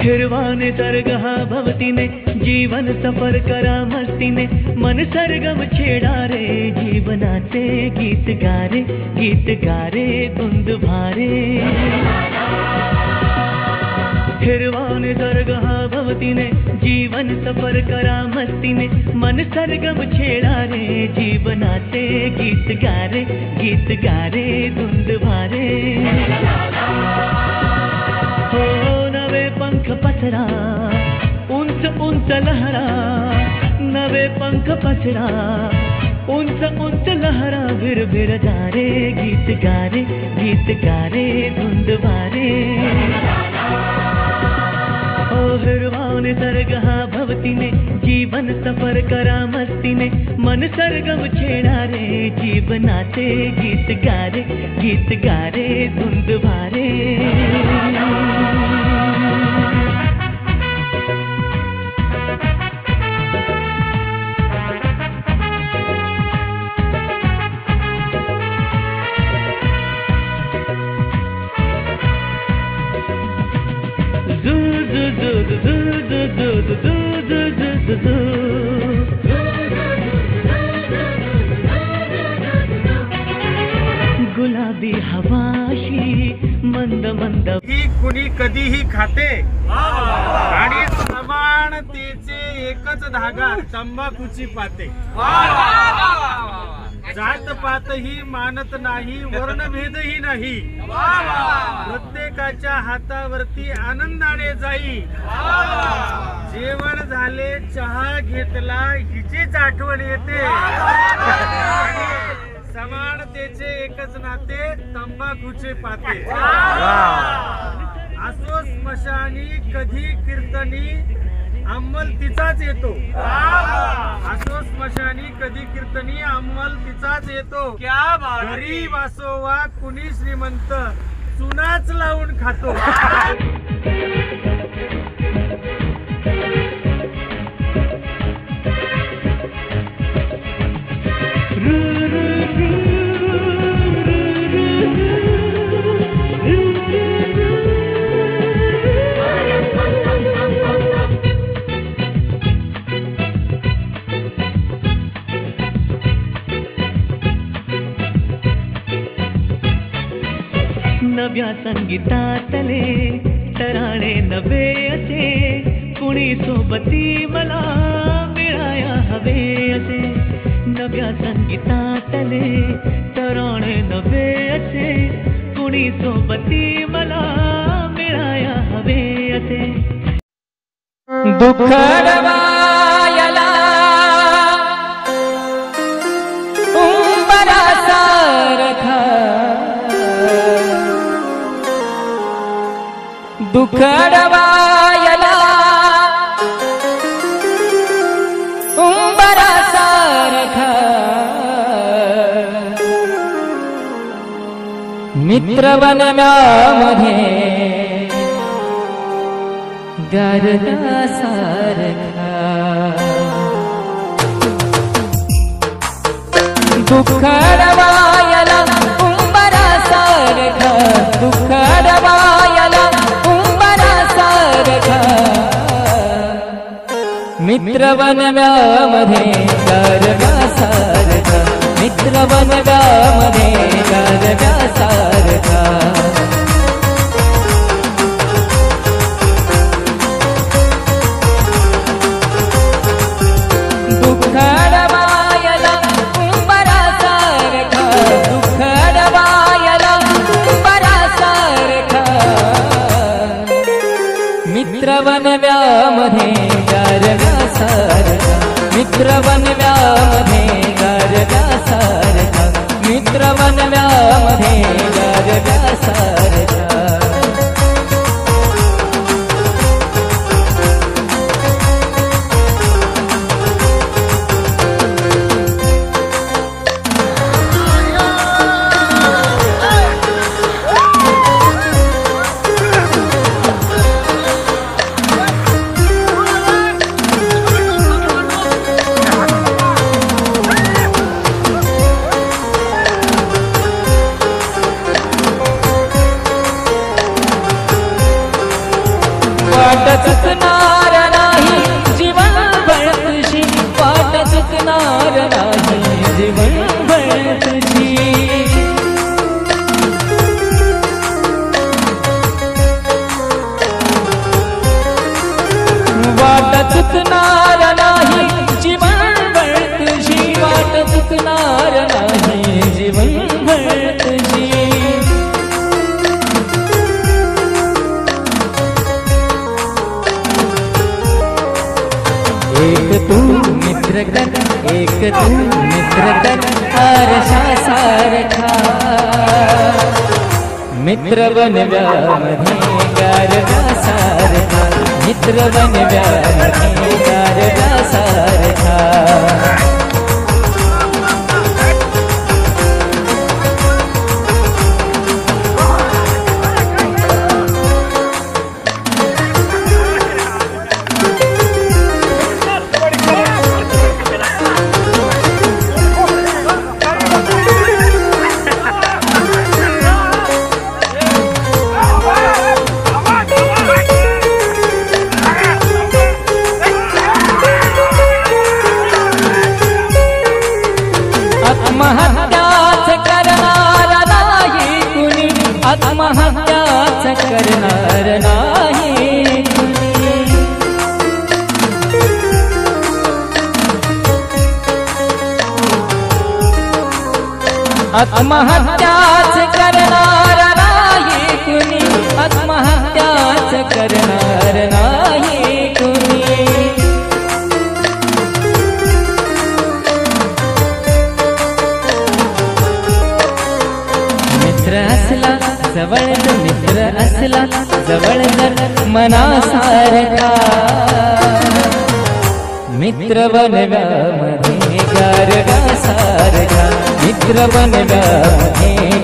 फिरवाने सर्ग हा भवतीने जीवन सफर करा मस्तीने मन सरगम छेडा रे जीवनाचे गीत गारे धुंद भारे फिरवाने सर्ग हा भवतीने जीवन सफर करा मस्तीने मन सरगम छेडा रे जीवनाचे गीत गारे धुंद भारे हो नवे पंख पसरा उंच उंच लहरा नवे पंख पसरा उंच उंच लहरा भिर भिर जा रे गीत गारे धुंद भारे ओ हिरवाने सर्ग हा भवतीने जीवन सफर करा मस्तीने मन सरगम छेडा रे जीवनाचे गीत गारे धुंद भारे गुलाबी हवाशी मंद मंद ही कुणी कधीही खाते आणि समानतेचे एकच धागा तंबाखूची पाते जात पातही मानत नाही वर्णभेदही नाही प्रत्येकाच्या हातावरती आनंदाने जाई जेवण झाले चहा घेतला हिचीच आठवण येते समानतेचे एकच नाते तंबाखूचे पाते असो स्मशानी कधी कीर्तनी अंमल तिचाच येतो असो स्मशानी कधी कीर्तनी अंमल तिचाच येतो गरीब असो वा कुणी श्रीमंत चुनाच लावून खातो नव्या संगीतातले तराणे नवे असे कुणी सोबती मला मिळाया हवे असे नव्या संगीतातले तराणे नवे असे कुणी सोबती मला मिळाया हवे असे दुःख रवायला उंबरा सारखा दुःख रवायला उंबरा सारखा मित्रवनामध्ये गारदा सारखा दुःख रवायला उंबरा सारखा दुःख रवायला उंबरा सारखा मित्रवनामध्ये गारदा सारखा मित्रवनामध्ये गारदा सारखा मित्रवनव्यामध्ये गारदा सारखा मित्रवनव्यामध्ये गारदा सारखा मित्रवनव्यामध्ये गारदा सारखा वाट चुकणार नाही जीवन भर तुझी, वाट चुकणार नाही जीवन भर तुझी. वाट चुकणार नाही जीवन भर तुझी, वाट चुकणार नाही जीवन भर तुझी. एक तू मित्र कर, एक तू मित्र कर आरशा सारखा. मित्र बनव्यामध्ये गारवा सारखा, मित्र बनव्यामध्ये गारवा सारखा. आत्महत्याच करणार नाही कुणी, आत्महत्याच करणार नाही कुणी. आत्महत्याच करणार नाही कुणी, आत्महत्याच करणार नाही कुणी. मित्र असला जवळ, मित्र असला जवळ जर मनासारखा. मित्र बनव्यामध्ये गारवा सारखा, मित्र बनव्यामध्ये